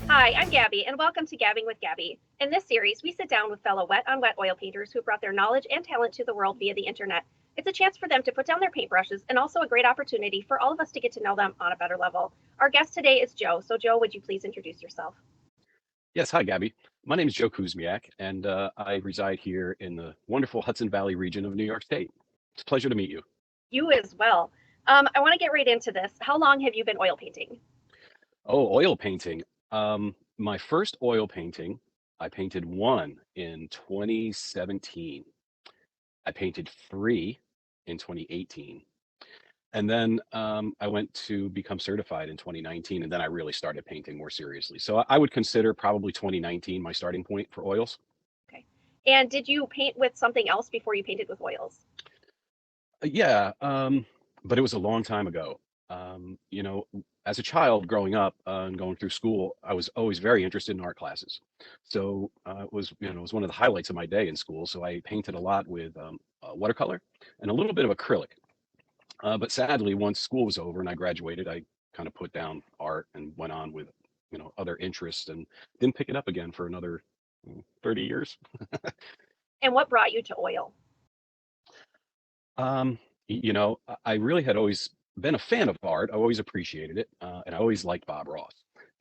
Hi, I'm Gabby, and welcome to Gabbing with Gabi. In this series, we sit down with fellow wet on wet oil painters who have brought their knowledge and talent to the world via the internet. It's a chance for them to put down their paintbrushes and also a great opportunity for all of us to get to know them on a better level. Our guest today is Joe. So, Joe, would you please introduce yourself? Yes, hi, Gabby. My name is Joe Kooz, and I reside here in the wonderful Hudson Valley region of New York State. It's a pleasure to meet you. You as well. I want to get right into this. How long have you been oil painting? Oh, oil painting. My first oil painting, I painted one in 2017. I painted three in 2018. And then I went to become certified in 2019, and then I really started painting more seriously. So I would consider probably 2019 my starting point for oils. Okay. And did you paint with something else before you painted with oils? Yeah, but it was a long time ago. You know, as a child growing up and going through school, I was always very interested in art classes. So it was one of the highlights of my day in school. So I painted a lot with watercolor and a little bit of acrylic. But sadly, once school was over and I graduated, I kind of put down art and went on with, other interests and didn't pick it up again for another 30 years. And what brought you to oil? I really had always been a fan of art. I always appreciated it, and I always liked Bob Ross.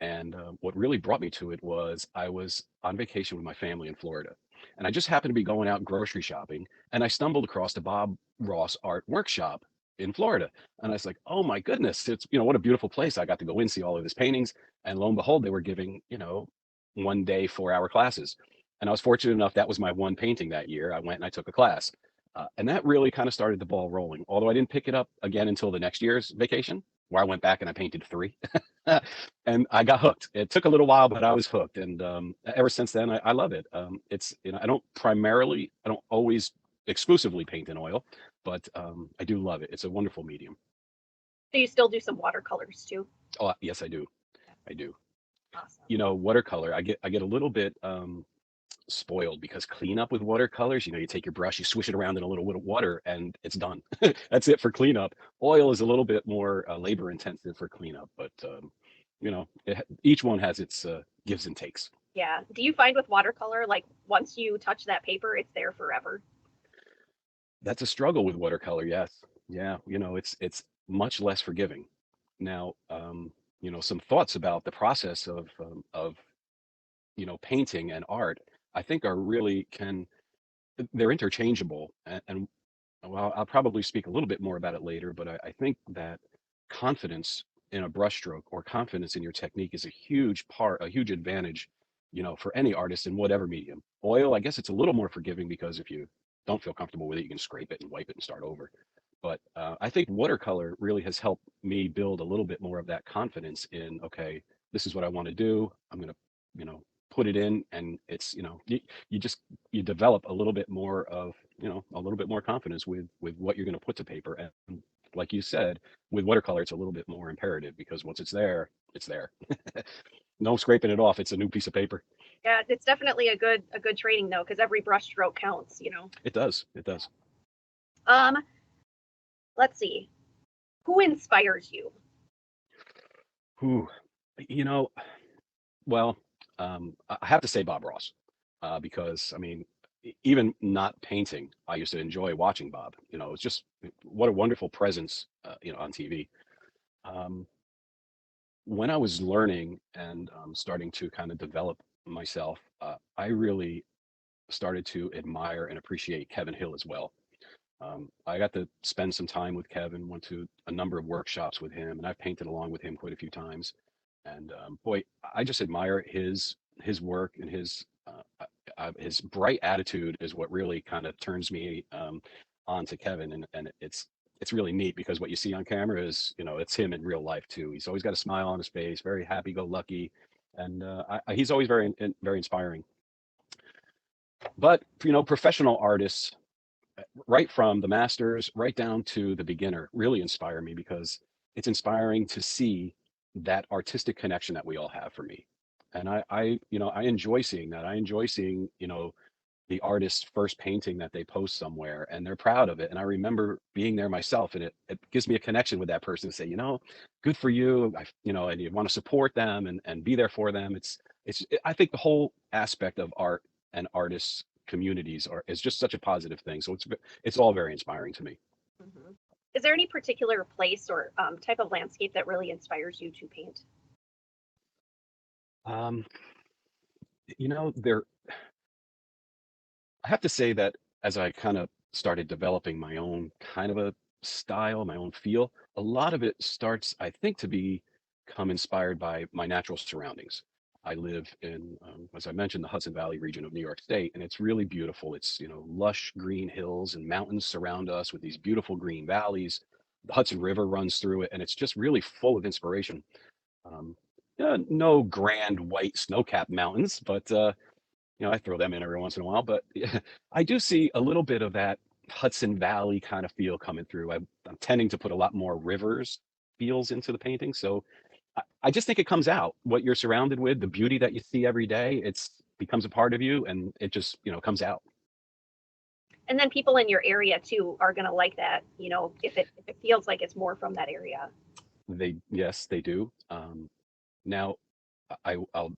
And what really brought me to it was I was on vacation with my family in Florida, and I just happened to be going out grocery shopping, and I stumbled across the Bob Ross Art Workshop in Florida. And I was like, oh my goodness, it's, what a beautiful place. I got to go in, see all of his paintings. And lo and behold, they were giving, 1 day, 4-hour classes. And I was fortunate enough, that was my one painting that year. I went and I took a class. And that really kind of started the ball rolling. Although I didn't pick it up again until the next year's vacation, where I went back and I painted three, and I got hooked. It took a little while, but I was hooked, and ever since then, I love it. It's I don't always exclusively paint in oil, but I do love it. It's a wonderful medium. Do you still do some watercolors too? Oh, yes, I do. I do. Awesome. Watercolor. I get a little bit spoiled because cleanup with watercolors, you take your brush, you swish it around in a little bit of water, and it's done. That's it for cleanup. Oil is a little bit more labor intensive for cleanup, but each one has its gives and takes. Yeah. Do you find with watercolor, like once you touch that paper, it's there forever? That's a struggle with watercolor, yes. Yeah, it's much less forgiving. Now, some thoughts about the process of painting and art, I think are really can they're interchangeable. And well, I'll probably speak a little bit more about it later, but I think that confidence in a brushstroke or confidence in your technique is a huge advantage, for any artist in whatever medium. Oil, I guess it's a little more forgiving because if you don't feel comfortable with it, you can scrape it and wipe it and start over. But I think watercolor really has helped me build a little bit more of that confidence in, okay, this is what I want to do. I'm going to, put it in, and it's, you just you develop a little bit more of, a little bit more confidence with what you're going to put to paper. And like you said, with watercolor, it's a little bit more imperative because once it's there, it's there. No scraping it off. It's a new piece of paper. Yeah, it's definitely a good training though, because every brush stroke counts. It does. It does. Um, let's see. Who inspires you? Whew. You know, well, I have to say Bob Ross, because I mean, even not painting, I used to enjoy watching Bob. It's just what a wonderful presence, on TV. Um, when I was learning and starting to kind of develop myself, I really started to admire and appreciate Kevin Hill as well. I got to spend some time with Kevin, went to a number of workshops with him, and I've painted along with him quite a few times. And boy, I just admire his work and his bright attitude is what really kind of turns me on to Kevin. And it's really neat because what you see on camera is, it's him in real life too. He's always got a smile on his face, very happy-go-lucky, and he's always very inspiring. But professional artists, right from the masters right down to the beginner, really inspire me because it's inspiring to see that artistic connection that we all have for me. And I enjoy seeing that. I enjoy seeing, the artist's first painting that they post somewhere and they're proud of it. And I remember being there myself, and it gives me a connection with that person to say, good for you. And you want to support them and be there for them. I think the whole aspect of art and artists communities is just such a positive thing. So it's all very inspiring to me. Mhm. Is there any particular place or type of landscape that really inspires you to paint? Um, there I have to say that as I kind of started developing my own kind of a style, my own feel, a lot of it starts, I think, to become inspired by my natural surroundings. I live in, as I mentioned, the Hudson Valley region of New York State, and it's really beautiful. It's, lush green hills and mountains surround us with these beautiful green valleys. The Hudson River runs through it, and it's just really full of inspiration. Um, no grand white snow-capped mountains, but I throw them in every once in a while, but yeah, I do see a little bit of that Hudson Valley kind of feel coming through. I'm tending to put a lot more rivers feels into the painting. So I just think it comes out what you're surrounded with, the beauty that you see every day. It's becomes a part of you and it just, comes out. And then people in your area too are going to like that, if it feels like it's more from that area. Yes, they do. Now I'll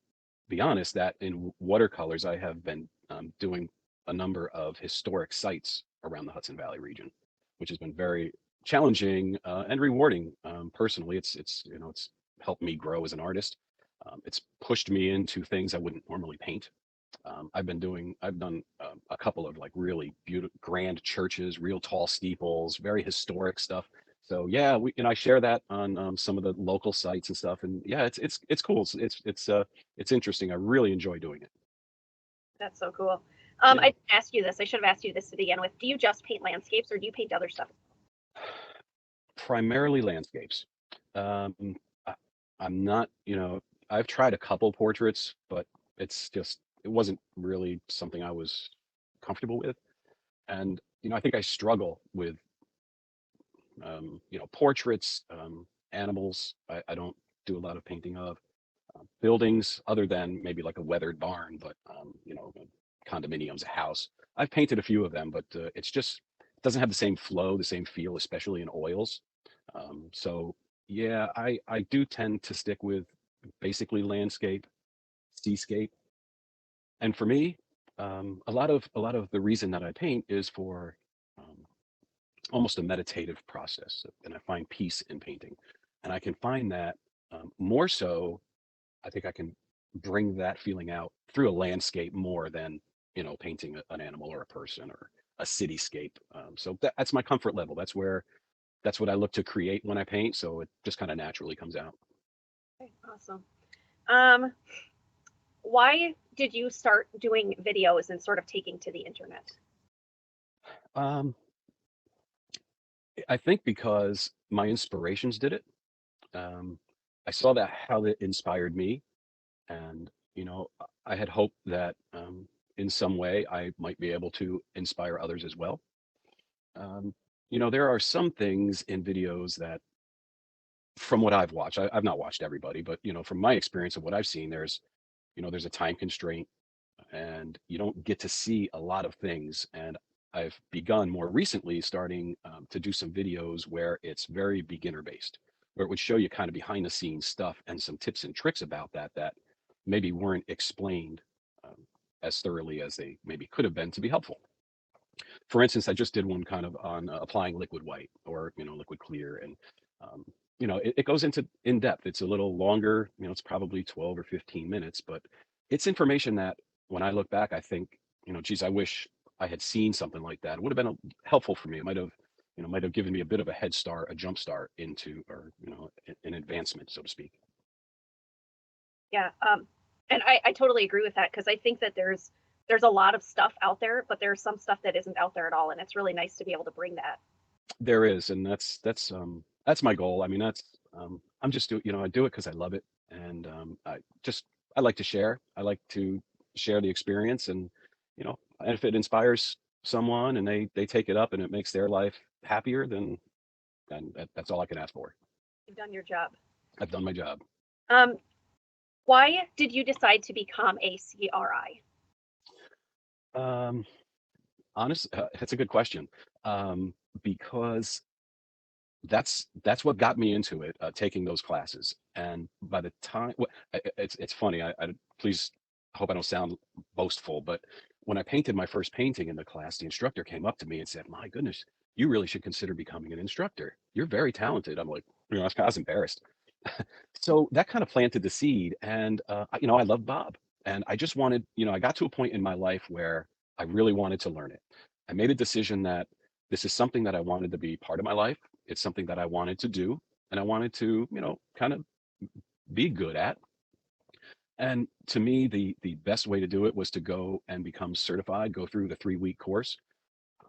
be honest that in watercolors, I have been doing a number of historic sites around the Hudson Valley region, which has been very challenging and rewarding. Personally, it's helped me grow as an artist. It's pushed me into things I wouldn't normally paint. I've done a couple of like really beautiful, grand churches, real tall steeples, very historic stuff. So yeah, I share that on some of the local sites and stuff. And yeah, it's cool. It's interesting. I really enjoy doing it. That's so cool. Yeah, I didn't ask you this. I should have asked you this to begin with. Do you just paint landscapes or do you paint other stuff? primarily landscapes. Um, I, I'm not, I've tried a couple portraits, but it wasn't really something I was comfortable with. And I think I struggle with portraits, animals. I don't do a lot of painting of buildings other than maybe like a weathered barn, but condominiums, a house. I've painted a few of them, but it doesn't have the same flow, the same feel, especially in oils. So yeah, I do tend to stick with basically landscape, seascape, and for me, a lot of the reason that I paint is for um, almost a meditative process, and I find peace in painting. And I can find that more so, I think I can bring that feeling out through a landscape more than, painting an animal or a person or a cityscape. So that's my comfort level. That's what I look to create when I paint. So it just kind of naturally comes out. Okay, awesome. Um, why did you start doing videos and sort of taking to the internet? Um, I think because my inspirations did it. Um, I saw that how it inspired me, and I had hoped that in some way I might be able to inspire others as well. Um, there are some things in videos that, from what I've watched, I've not watched everybody, but from my experience of what I've seen, there's a time constraint, and you don't get to see a lot of things. And I've begun more recently starting to do some videos where it's very beginner based, where it would show you kind of behind the scenes stuff and some tips and tricks about that maybe weren't explained um, as thoroughly as they maybe could have been to be helpful. For instance, I just did one kind of on applying liquid white or liquid clear, and um, it goes into in depth. It's a little longer. It's probably 12 or 15 minutes, but it's information that when I look back, I think, geez, I wish I had seen something like that. It would have been helpful for me. It might have given me a bit of a head start, a jump start into, or an advancement, so to speak. Yeah. And I totally agree with that because I think that there's a lot of stuff out there, but there's some stuff that isn't out there at all, and it's really nice to be able to bring that. There is, and that's my goal. I mean, I'm just I do it because I love it, and I like to share. I like to share the experience, and if it inspires someone and they take it up and it makes their life happier, then that's all I can ask for. You've done your job. I've done my job. Um, why did you decide to become a CRI? Um, that's a good question. Um, because that's what got me into it, taking those classes. And by the time, it's funny. I please hope I don't sound boastful, but when I painted my first painting in the class, the instructor came up to me and said, "My goodness, you really should consider becoming an instructor. You're very talented." I'm like, I was embarrassed. So that kind of planted the seed, and I love Bob, and I just wanted, I got to a point in my life where I really wanted to learn it. I made a decision that this is something that I wanted to be part of my life. It's something that I wanted to do, and I wanted to, kind of be good at. And to me, the best way to do it was to go and become certified, go through the 3-week course.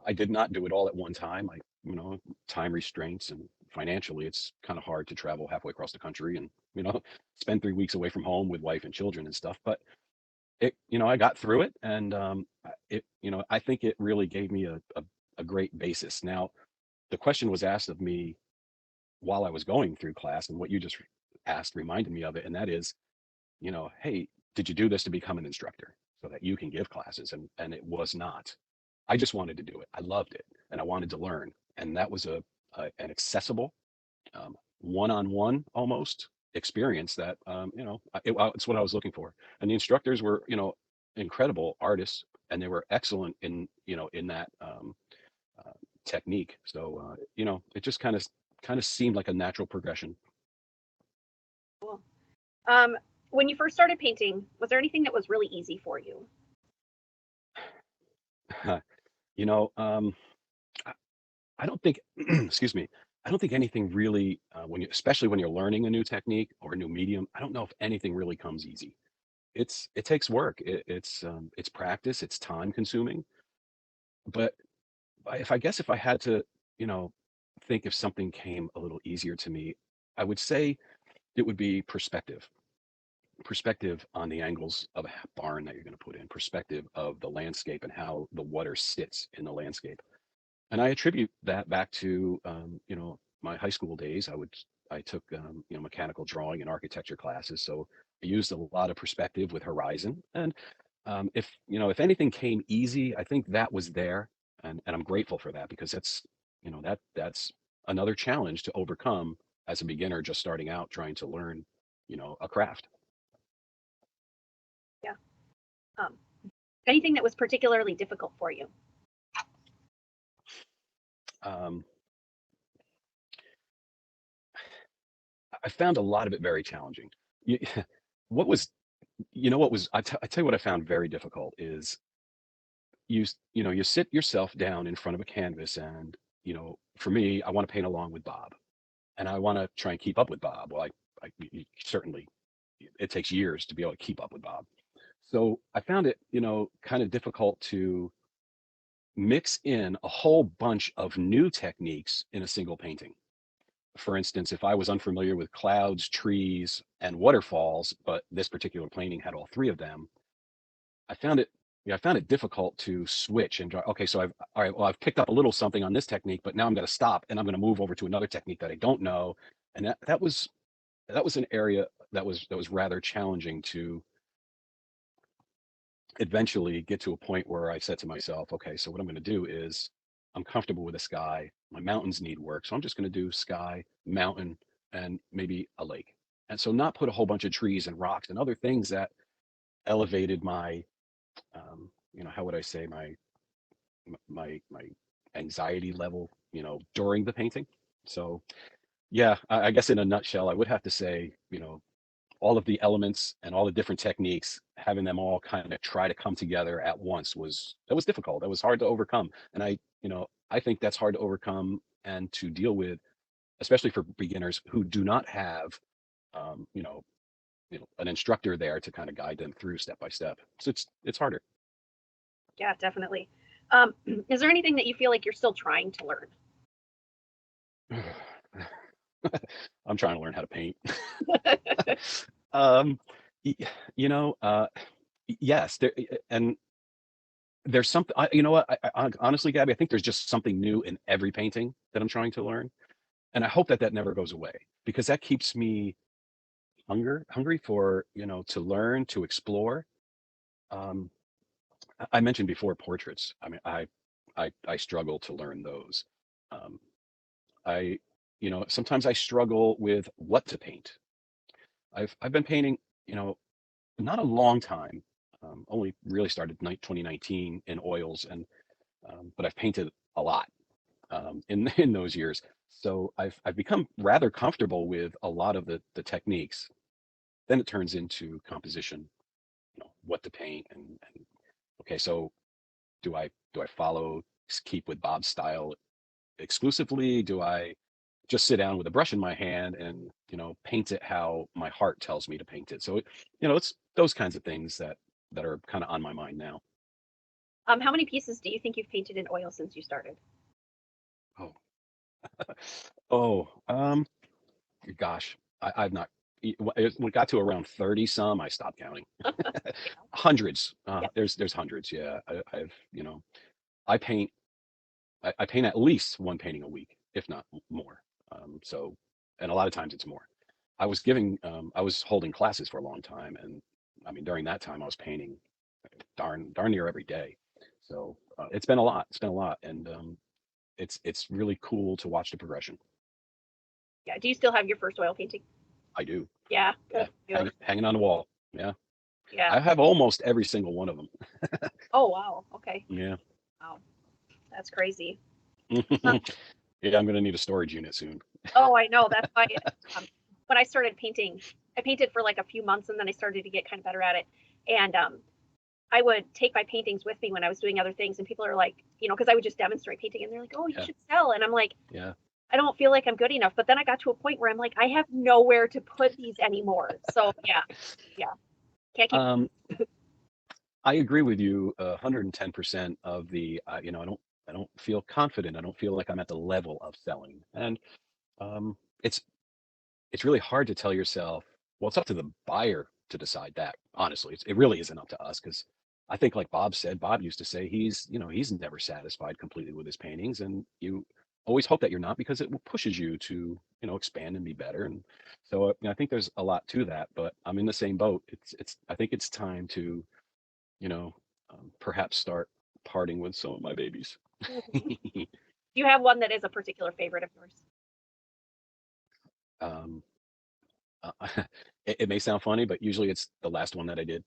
I did not do it all at one time. Time restraints and financially, it's kind of hard to travel halfway across the country and, spend 3 weeks away from home with wife and children and stuff. But I got through it, and I think it really gave me a great basis. Now, the question was asked of me while I was going through class, and what you just asked reminded me of it, and that is, hey, did you do this to become an instructor so that you can give classes? And it was not. I just wanted to do it. I loved it, and I wanted to learn, and that was an accessible, one-on-one almost experience that it's what I was looking for. And the instructors were, incredible artists, and they were excellent in that uh, technique. So it just kind of seemed like a natural progression. Cool. Um, when you first started painting, was there anything that was really easy for you? you know, I I don't think, excuse me, I don't think anything really, especially when you're learning a new technique or a new medium, I don't know if anything really comes easy. It takes work. It's practice. It's time consuming. But if I had to, you know, think if something came a little easier to me, I would say it would be perspective on the angles of a barn that you're going to put in, perspective of the landscape and how the water sits in the landscape. And I attribute that back to, my high school days. I took, mechanical drawing and architecture classes. So I used a lot of perspective with horizon. And if anything came easy, I think that was there. And I'm grateful for that, because that's another challenge to overcome as a beginner just starting out trying to learn, a craft. Yeah. Um, anything that was particularly difficult for you? Um, I found a lot of it very challenging. You, what was, what was, I tell you what I found very difficult is you sit yourself down in front of a canvas, and, for me, I want to paint along with Bob, and I want to try and keep up with Bob. Well, certainly, it takes years to be able to keep up with Bob. So I found it, kind of difficult to mix in a whole bunch of new techniques in a single painting. For instance, if I was unfamiliar with clouds, trees, and waterfalls, but this particular painting had all three of them, I found it, I found it difficult to switch and draw. Okay, so all right, well, I've picked up a little something on this technique, but now I'm going to stop and I'm going to move over to another technique that I don't know. And that was an area that was rather challenging to eventually get to a point where I said to myself, okay, so what I'm going to do is, I'm comfortable with the sky. My mountains need work. So I'm just going to do sky, mountain, and maybe a lake. And so not put a whole bunch of trees and rocks and other things that elevated my, how would I say, my anxiety level, during the painting. So yeah, I guess in a nutshell, I would have to say, all of the elements and all the different techniques, having them all kind of try to come together at once was difficult. That was hard to overcome. And I think that's hard to overcome and to deal with, especially for beginners who do not have, um, you know, an instructor there to kind of guide them through step by step. So it's harder. Yeah, definitely. Is there anything that you feel like you're still trying to learn? I'm trying to learn how to paint. um, y- you know, yes, and there's something. You know what? Honestly, Gabby, I think there's just something new in every painting that I'm trying to learn, and I hope that that never goes away, because that keeps me hungry for, to learn, to explore. Um, I mentioned before portraits. I mean, I struggle to learn those. Um, I, sometimes I struggle with what to paint. I've been painting, you know, not a long time. Only really started 2019 in oils, and but I've painted a lot in in those years. So I've become rather comfortable with a lot of the techniques. Then it turns into composition, what to paint, and okay, so do I follow keep with Bob's style exclusively? Do I just sit down with a brush in my hand and paint it how my heart tells me to paint it? So it's those kinds of things that are kind of on my mind now. How many pieces do you think you've painted in oil since you started? Oh, oh, gosh, I've not. When it got to around 30 some, I stopped counting. Yeah. Hundreds. Yeah. There's hundreds. Yeah, I've I paint I paint at least one painting a week, if not more. So, and a lot of times it's more. I was holding classes for a long time, and I mean during that time I was painting darn near every day. So it's been a lot. It's been a lot, and it's really cool to watch the progression. Yeah. Do you still have your first oil painting? I do. Yeah. Yeah, Good. Yeah. hanging on the wall. Yeah, Yeah. I have almost every single one of them. Oh, wow. Okay. Yeah. Wow. That's crazy. Uh, Yeah, I'm gonna need a storage unit soon. oh, I know. That's why um, when I started painting, I painted for like a few months and then I started to get kind of better at it. And I would take my paintings with me when I was doing other things, and people are like, because I would just demonstrate painting, and they're like, "Oh, you Yeah, should sell." And I'm like, yeah. I don't feel like I'm good enough. But then I got to a point where I'm like, I have nowhere to put these anymore. So yeah, yeah, can't keep. Um, I agree with you 110% of the, I don't feel confident. I don't feel like I'm at the level of selling. And um, it's, it's really hard to tell yourself, well, it's up to the buyer to decide that. Honestly, it really isn't up to us because I think like Bob said, Bob used to say he's never satisfied completely with his paintings. And you always hope that you're not because it pushes you to, expand and be better. And so I think there's a lot to that, but I'm in the same boat. I think it's time to you know, perhaps start parting with some of my babies. Mhm. Do you have one that is a particular favorite of yours? um, uh, it may sound funny, but usually it's the last one that I did.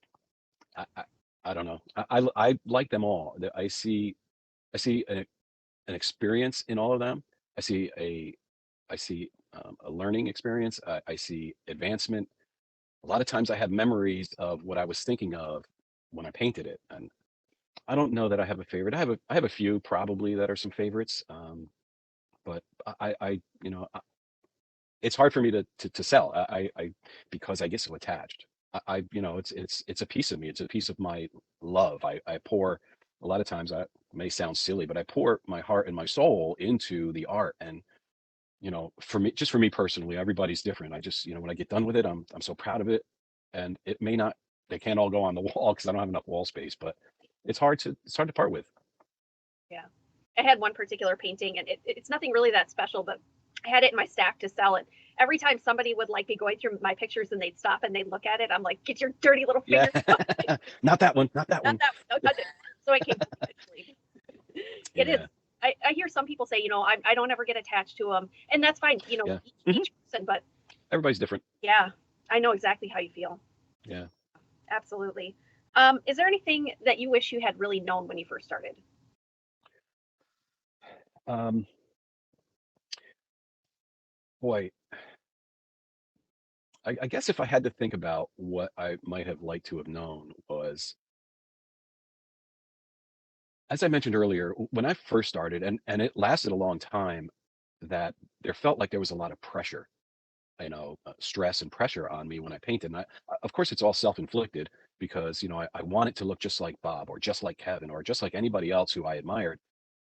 I, I, I don't know. I like them all. I see an experience in all of them. I see a learning experience. I see advancement. A lot of times I have memories of what I was thinking of when I painted it, and I don't know that I have a favorite. I have a few probably that are some favorites. But it's hard for me to sell. Because I get so attached. It's a piece of me. It's a piece of my love. I pour a lot of times. I may sound silly, but I pour my heart and my soul into the art. And for me, just for me personally, everybody's different. I just when I get done with it, I'm so proud of it. And it may not. They can't all go on the wall because I don't have enough wall space. But it's hard to part with. Yeah. I had one particular painting, and it's nothing really that special, but I had it in my stack to sell it. Every time somebody would like be going through my pictures and they'd stop and they'd look at it, I'm like, get your dirty little Yeah, fingers off it. not that one. Not that Not one. that one. Don't touch it. So I came home eventually. It is. Yeah. I hear some people say, I don't ever get attached to them, and that's fine, Yeah. Hmm. each person, but Everybody's different. yeah, I know exactly how you feel. Yeah. Absolutely. Is there anything that you wish you had really known when you first started? Um, boy, I guess if I had to think about what I might have liked to have known was, as I mentioned earlier, when I first started, and it lasted a long time, that there felt like there was a lot of pressure, stress and pressure on me when I painted. And of course, it's all self-inflicted because I want it to look just like Bob or just like Kevin or just like anybody else who I admired,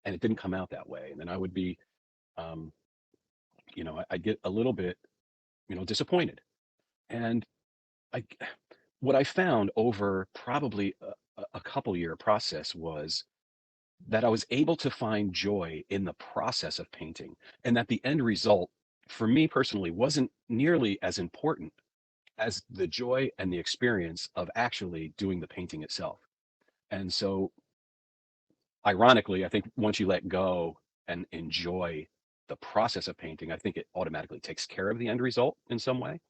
and it didn't come out that way. And then I would be, um, I'd get a little bit, disappointed. And I what I found over probably a couple year process was that I was able to find joy in the process of painting, and that the end result for me personally wasn't nearly as important as the joy and the experience of actually doing the painting itself. And so, ironically, I think once you let go and enjoy the process of painting, I think it automatically takes care of the end result in some way.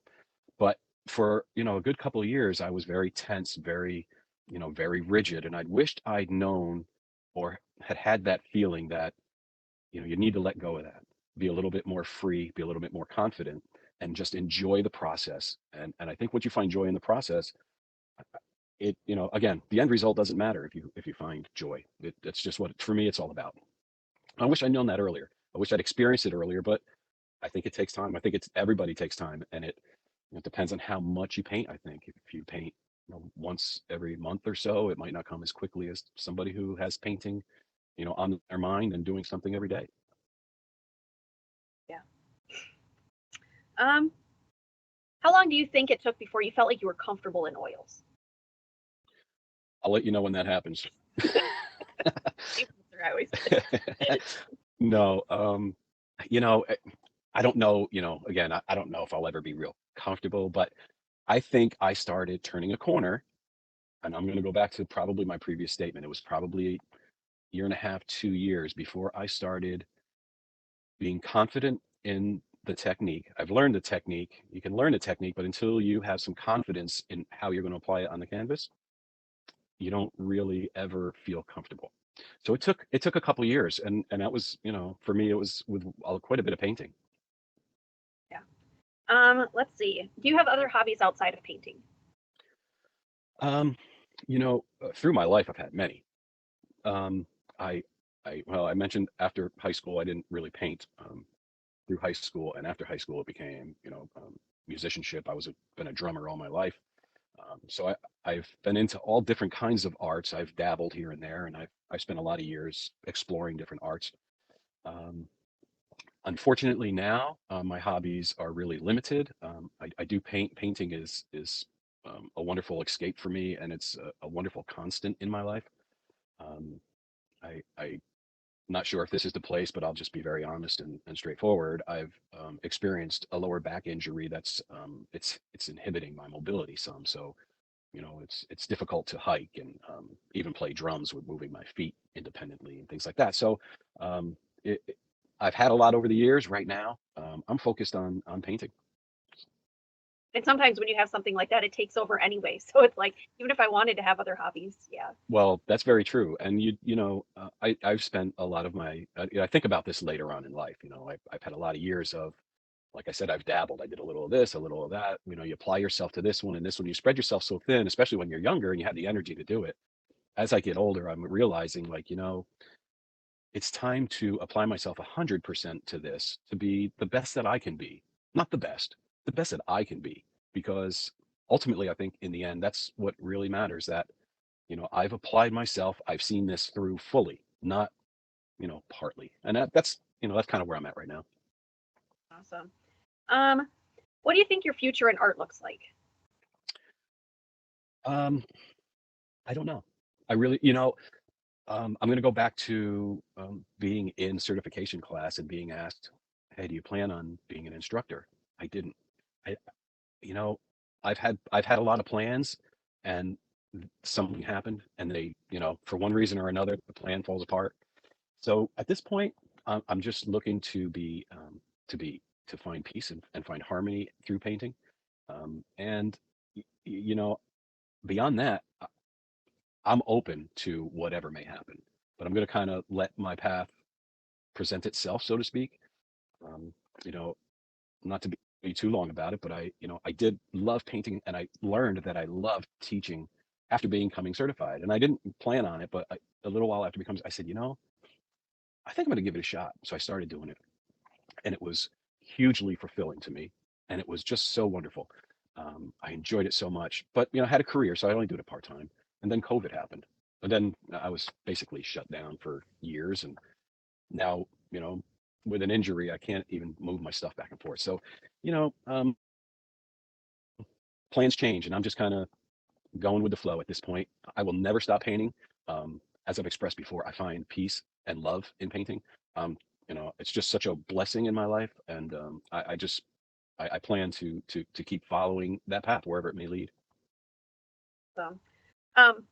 But for, a good couple of years, I was very tense, very, very rigid. And I'd wished I'd known or had that feeling that, you need to let go of that, be a little bit more free, be a little bit more confident, and just enjoy the process. And I think once you find joy in the process, again, the end result doesn't matter if you find joy. It's just what, for me, it's all about. I wish I'd known that earlier. I wish I'd experienced it earlier, but I think it takes time. I think everybody takes time, and it depends on how much you paint. I think if you paint, once every month or so, it might not come as quickly as somebody who has painting, on their mind and doing something every day. Yeah. Um, how long do you think it took before you felt like you were comfortable in oils? I'll let you know when that happens. Same answer I always get. No, you know, eh, I don't know, again, I don't know if I'll ever be real comfortable, but I think I started turning a corner, and I'm going to go back to probably my previous statement. It was probably a year and a half, 2 years before I started being confident in the technique. I've learned the technique. You can learn the technique, but until you have some confidence in how you're going to apply it on the canvas, you don't really ever feel comfortable. So it took a couple of years, and that was, for me, it was with quite a bit of painting. Yeah. Let's see. Do you have other hobbies outside of painting? Um, through my life, I've had many. Um, I, well, I mentioned after high school, I didn't really paint. Through high school and after high school, it became, musicianship. Been a drummer all my life. So I've been into all different kinds of arts. I've dabbled here and there, and I've spent a lot of years exploring different arts. Um, Unfortunately, now my hobbies are really limited. I do paint. Painting is a wonderful escape for me, and it's a wonderful constant in my life. Um, I'm not sure if this is the place, but I'll just be very honest and straightforward. I've experienced a lower back injury that's it's inhibiting my mobility some. So it's difficult to hike and even play drums with moving my feet independently and things like that. So um, I've had a lot over the years. Right now, I'm focused on painting. And sometimes when you have something like that, it takes over anyway. So it's like, even if I wanted to have other hobbies, yeah. Well, that's very true. And I've spent a lot of my I think about this later on in life. I've had a lot of years of, like I said, I've dabbled. I did a little of this, a little of that. You apply yourself to this one and this one. You spread yourself so thin, especially when you're younger and you have the energy to do it. As I get older, I'm realizing, like, it's time to apply myself 100% to this to be the best that I can be. Not the best that I can be. Because ultimately, I think in the end, that's what really matters. That, I've applied myself, I've seen this through fully, not, partly. And that's kind of where I'm at right now. Awesome. Um, what do you think your future in art looks like? Um, I don't know. I really, I'm going to go back to being in certification class and being asked, "Hey, do you plan on being an instructor?" I didn't. I, you know, I've had a lot of plans, and something happened, and they, for one reason or another, the plan falls apart. So at this point, I'm just looking to be to find peace and find harmony through painting. And y- y- you know, beyond that, I'm open to whatever may happen. But I'm going to kind of let my path present itself, so to speak. Um, you know, not to be too long about it, but I did love painting, and I learned that I loved teaching after becoming certified. And I didn't plan on it, but a little while after becoming, I said, I think I'm going to give it a shot. So I started doing it, and it was hugely fulfilling to me, and it was just so wonderful. I enjoyed it so much, but I had a career, so I only do it part time. And then COVID happened, and then I was basically shut down for years, and now with an injury, I can't even move my stuff back and forth. So, you know, um, plans change, and I'm just kind of going with the flow at this point. I will never stop painting. As I've expressed before, I find peace and love in painting. Um, it's just such a blessing in my life, and I plan to keep following that path wherever it may lead. So, um,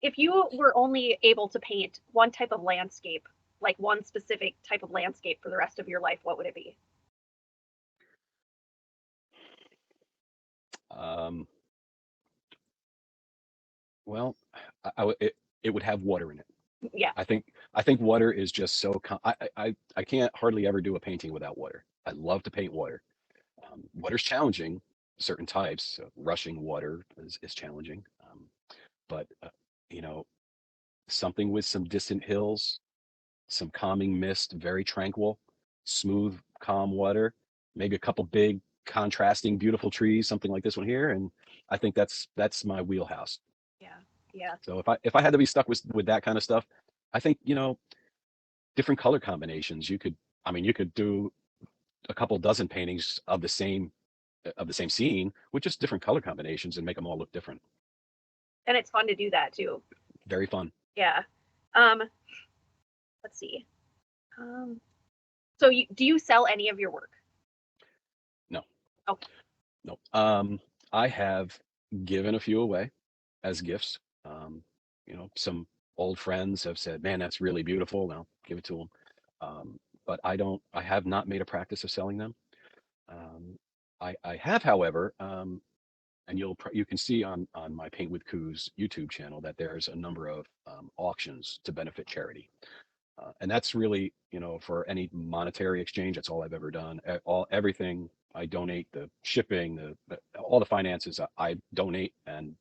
If you were only able to paint one type of landscape, like one specific type of landscape for the rest of your life, what would it be? Um, well, it would have water in it. Yeah. I think I think water is just so I can't hardly ever do a painting without water. I love to paint water. Water's challenging, certain types. Rushing water is challenging. But you know, something with some distant hills, some calming mist, very tranquil, smooth, calm water, maybe a couple big contrasting beautiful trees, something like this one here, and I think that's my wheelhouse. Yeah. Yeah. So if I had to be stuck with that kind of stuff, I think, different color combinations. You could do a couple dozen paintings of the same scene with just different color combinations and make them all look different. And it's fun to do that too. Very fun. Yeah. Um, let's see. Um, so do you sell any of your work? No, Okay. no. I have given a few away as gifts. Some old friends have said, "Man, that's really beautiful." Now give it to them. But I don't. I have not made a practice of selling them. Um, I have, however, and you can see on my Paint with Kooz YouTube channel that there's a number of auctions to benefit charity. And that's really, for any monetary exchange, that's all I've ever done. Everything I donate, the shipping, all the finances I donate, and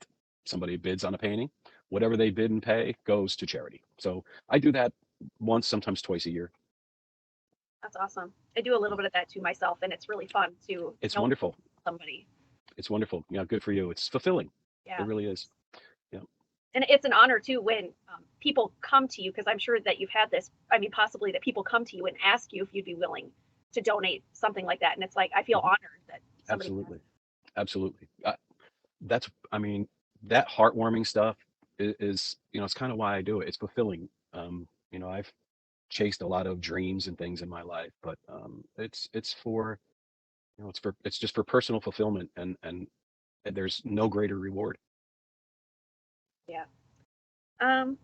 somebody bids on a painting, whatever they bid and pay goes to charity. So I do that once, sometimes twice a year. That's awesome. I do a little bit of that too myself, and it's really fun to It's help wonderful. somebody. It's wonderful. Yeah, good for you. It's fulfilling. It Yeah. really is. Yeah. And it's an honor too when people come to you, because I'm sure that you've had this. I mean, possibly that people come to you and ask you if you'd be willing to donate something like that, and it's like I feel Mhm. honored that somebody. Absolutely. Absolutely. I mean, that heartwarming stuff is, it's kind of why I do it. It's fulfilling. I've chased a lot of dreams and things in my life, but it's just for personal fulfillment, and there's no greater reward. Yeah. Um,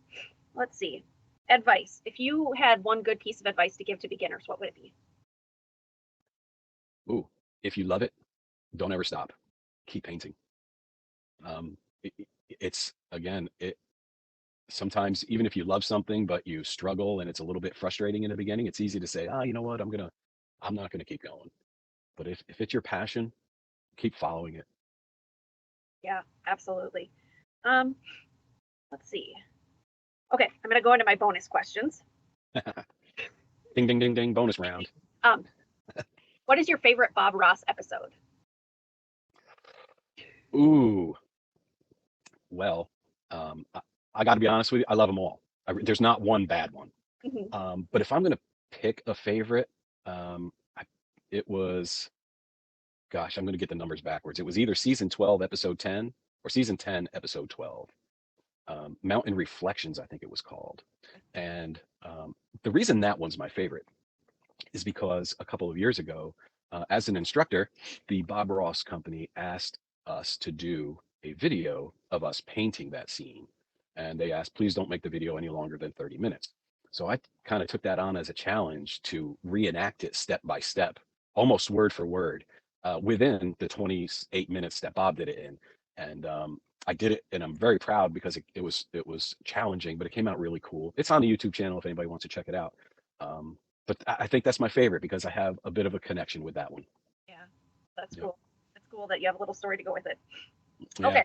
let's see. Advice. If you had one good piece of advice to give to beginners, what would it be? Ooh, if you love it, don't ever stop. Keep painting. Um, it's again, sometimes even if you love something but you struggle and it's a little bit frustrating in the beginning, it's easy to say, you know what, I'm not gonna keep going. But if it's your passion, keep following it. Yeah, absolutely. Um, let's see. Okay, I'm gonna go into my bonus questions. Ding ding ding ding, bonus round. Um, what is your favorite Bob Ross episode? Ooh, well, I got to be honest with you, I love them all. There's not one bad one. Mhm. But if I'm gonna pick a favorite, it was, gosh, I'm gonna get the numbers backwards. It was either season 12, episode 10, or season 10, episode 12. Mountain Reflections, I think it was called. And the reason that one's my favorite is because a couple of years ago, as an instructor, the Bob Ross company asked us to do a video of us painting that scene. And they asked, please don't make the video any longer than 30 minutes. So I kind of took that on as a challenge to reenact it step by step, almost word for word, within the 28 minutes that Bob did it in. And I did it, and I'm very proud because it was challenging, but it came out really cool. It's on the YouTube channel if anybody wants to check it out. Um, but I think that's my favorite because I have a bit of a connection with that one. Yeah, that's Yeah. cool. It's cool that you have a little story to go with it. Yeah, Okay,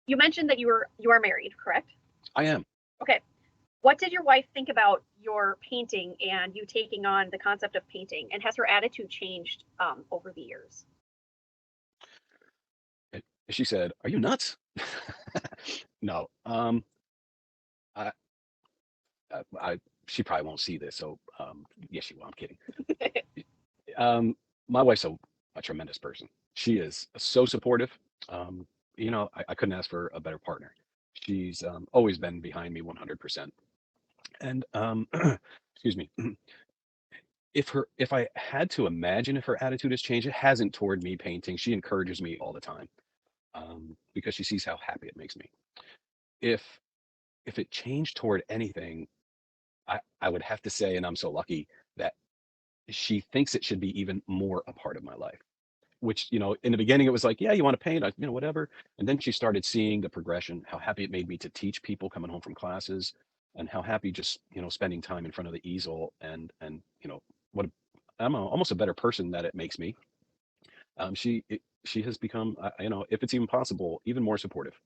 you mentioned that you are married, correct? I am. Okay. What did your wife think about your painting and you taking on the concept of painting? And has her attitude changed over the years? And she said, "Are you nuts?" No. I, she probably won't see this, so yes, she will. I'm kidding. Um, my wife's a tremendous person. She is so supportive. Um, I couldn't ask for a better partner. She's always been behind me 100%. And excuse me, if I had to imagine if her attitude has changed, it hasn't toward me painting. She encourages me all the time because she sees how happy it makes me. If if it changed toward anything, I would have to say, and I'm so lucky that she thinks it should be even more a part of my life. Which, in the beginning it was like, yeah, you want to paint, whatever. And then she started seeing the progression, how happy it made me to teach people coming home from classes, and how happy just, spending time in front of the easel, and what a, almost a better person that it makes me. She has become, if it's even possible, even more supportive.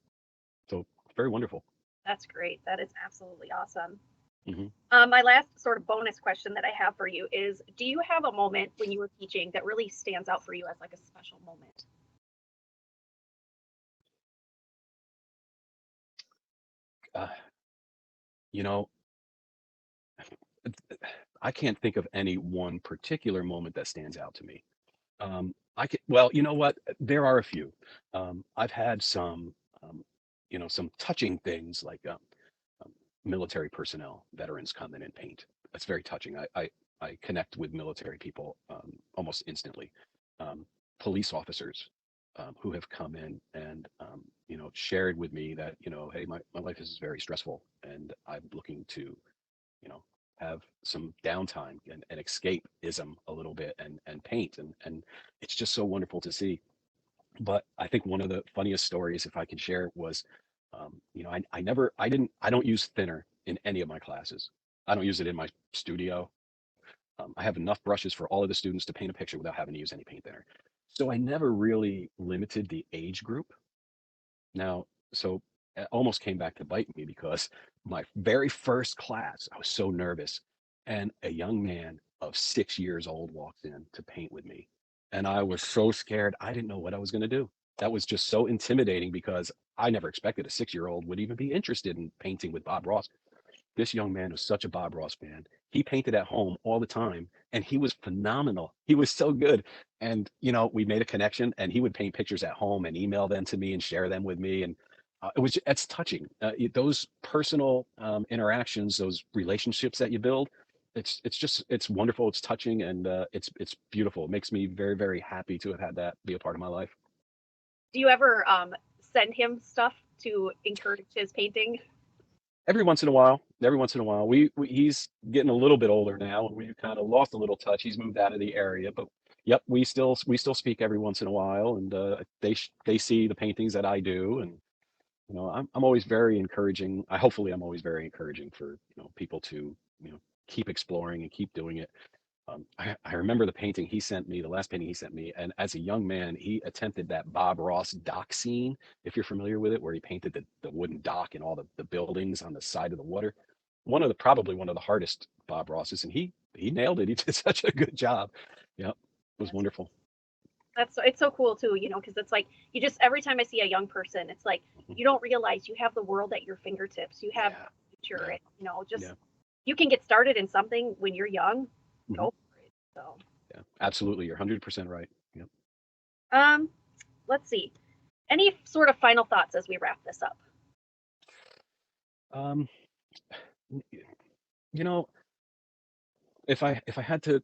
So very wonderful. That's great. That is absolutely awesome. Hmm. My last sort of bonus question that I have for you is, do you have a moment when you were teaching that really stands out for you as like a special moment? Uh, you know, I can't think of any one particular moment that stands out to me. I could, well, you know what? There are a few. I've had um, some touching things like um, military personnel, veterans come in and paint. That's very touching. I connect with military people almost instantly. Um, Police officers who have come in and shared with me that hey, my life is very stressful and I'm looking to you know have some downtime and escapism a little bit and paint, and it's just so wonderful to see. But I think one of the funniest stories, if I can share, was I don't use thinner in any of my classes. I don't use it in my studio. I have enough brushes for all of the students to paint a picture without having to use any paint thinner. So I never really limited the age group. Now, so it almost came back to bite me because my very first class, I was so nervous. And a young man of 6 years old walked in to paint with me. And I was so scared. I didn't know what I was going to do. That was just so intimidating because I never expected a 6 year old would even be interested in painting with Bob Ross. This young man was such a Bob Ross fan. He painted at home all the time and he was phenomenal. He was so good. And, we made a connection and he would paint pictures at home and email them to me and share them with me. And it's touching. Those personal interactions, those relationships that you build. It's wonderful. It's touching and it's beautiful. It makes me very, very happy to have had that be a part of my life. Do you ever send him stuff to encourage his painting? Every once in a while, he's getting a little bit older now, and we've kind of lost a little touch. He's moved out of the area, but yep, we still speak every once in a while, and they see the paintings that I do, and I'm always very encouraging. Hopefully I'm always very encouraging for people to keep exploring and keep doing it. I remember the painting he sent me, the last painting he sent me, and as a young man, he attempted that Bob Ross dock scene, if you're familiar with it, where he painted the wooden dock and all the buildings on the side of the water. Probably one of the hardest Bob Rosses, and he nailed it. He did such a good job. Yep, it was That's wonderful. it's so cool too, because it's like you just every time I see a young person, it's like Mhm. you don't realize you have the world at your fingertips. You have Yeah, the future, yeah, and just yeah, you can get started in something when you're young. hmm, Go for it. So, yeah. Absolutely, you're 100% right. Yep. um, let's see. Any sort of final thoughts as we wrap this up? Um, you know, if I had to,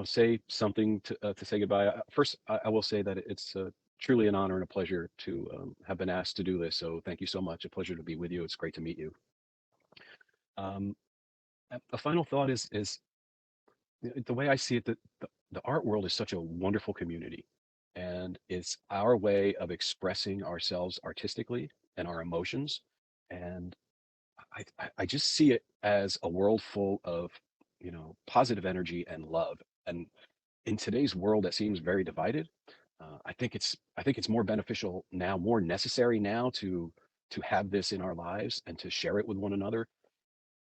say something to say goodbye, first I will say that it's truly an honor and a pleasure to have been asked to do this. So thank you so much. A pleasure to be with you. It's great to meet you. Um, a final thought is the way I see it, that the art world is such a wonderful community, and it's our way of expressing ourselves artistically and our emotions. And I just see it as a world full of, positive energy and love. And in today's world that seems very divided, I think it's more beneficial now, more necessary now to have this in our lives and to share it with one another,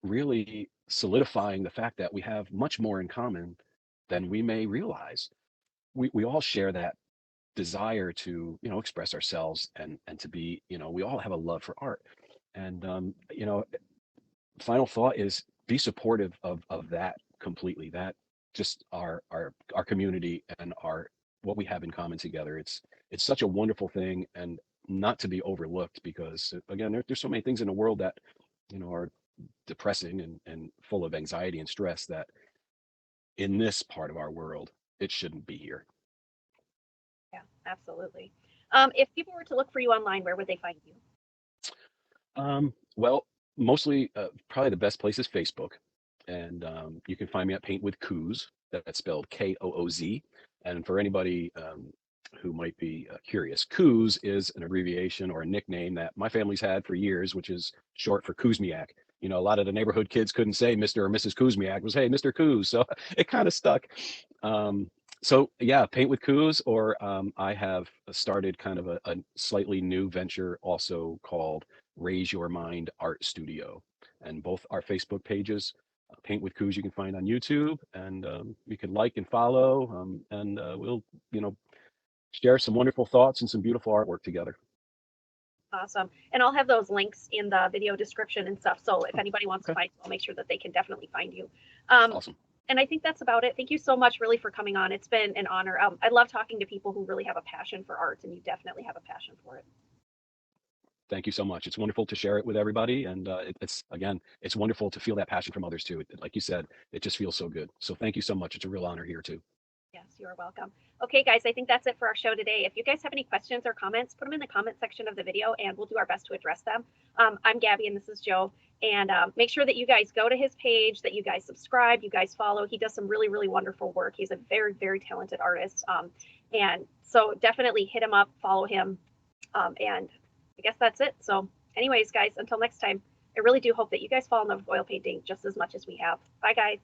really solidifying the fact that we have much more in common than we may realize. We all share that desire to express ourselves and to be, we all have a love for art. And final thought is be supportive of that completely. That just our community and our what we have in common together. It's such a wonderful thing and not to be overlooked because again, there's so many things in the world that are depressing and full of anxiety and stress that in this part of our world it shouldn't be here. Yeah, absolutely. If people were to look for you online, where would they find you? Well. Mostly, probably the best place is Facebook, and you can find me at Paint with Kooz. That's spelled Kooz. And for anybody who might be curious, Kooz is an abbreviation or a nickname that my family's had for years, which is short for Kuzmiak. You know, a lot of the neighborhood kids couldn't say Mr. or Mrs. Kuzmiak. It was, hey, Mr. Kooz. So it kind of stuck. Um, so yeah, Paint with Kooz, or I have started kind of a slightly new venture also called Raise Your Mind Art Studio. And both our Facebook pages, Paint with Kooz, you can find on YouTube, and you can like and follow, and we'll, you know, share some wonderful thoughts and some beautiful artwork together. Awesome. And I'll have those links in the video description and stuff. So if Oh, anybody wants to okay, find you, I'll make sure that they can definitely find you. Um, awesome. and I think that's about it. Thank you so much, really, for coming on. It's been an honor. I love talking to people who really have a passion for art, and you definitely have a passion for it. Thank you so much. It's wonderful to share it with everybody, and it's again, it's wonderful to feel that passion from others too. Like you said, it just feels so good. So thank you so much. It's a real honor here too. Yes, you are welcome. Okay, guys, I think that's it for our show today. If you guys have any questions or comments, put them in the comment section of the video and we'll do our best to address them. I'm Gabby and this is Joe. And make sure that you guys go to his page, that you guys subscribe, you guys follow. He does some really, really wonderful work. He's a very, very talented artist. And so definitely hit him up, follow him. And I guess that's it. So, anyways, guys, until next time, I really do hope that you guys fall in love with oil painting just as much as we have. Bye, guys.